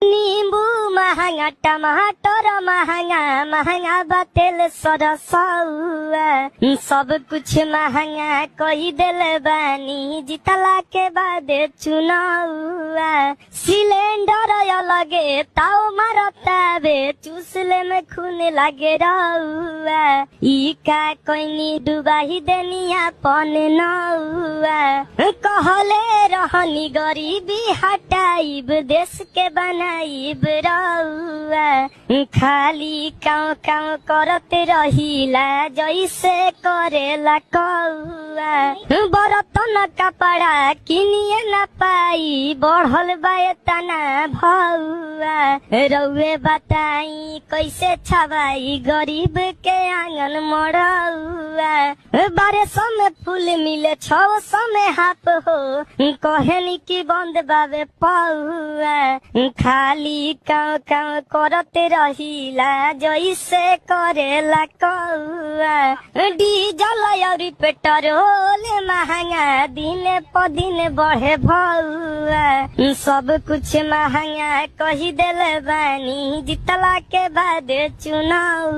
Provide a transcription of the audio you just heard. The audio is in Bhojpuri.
नींबू महंगा, टमाटर महंगा, महंगा बा तेल सरसौआ, सब कुछ महंगा कही देले बानी जितला के बाद चुनावा। सिलेंडर अलगे ताव मारतावे, चूसले में खून लागे रउआ। ई का कोइनी डुबाही देनिया पन नउआ। कहले रहनी गरीबी हटाइब, देश के बनाइब रउआ। खाली काव काव करते रहिला जैसे करेला कौआ। बरतन कपड़ा किनिए न पाई, बढ़ल बा तना भौआ। रउए बताई कैसे छवाई गरीब के आंगन मड़ौआ। 1200 में फूल मिले 600 में हाफ हो, कहनी की बंद बाबे पौआ। खाली काव काव करते रहिला जैसे करेला कौआ। डीजल और पेट्रोल महंगा दिन प दिन बढ़े भौआ। सब कुछ महंगा कही देले बानी जितला के बाद चुनाव।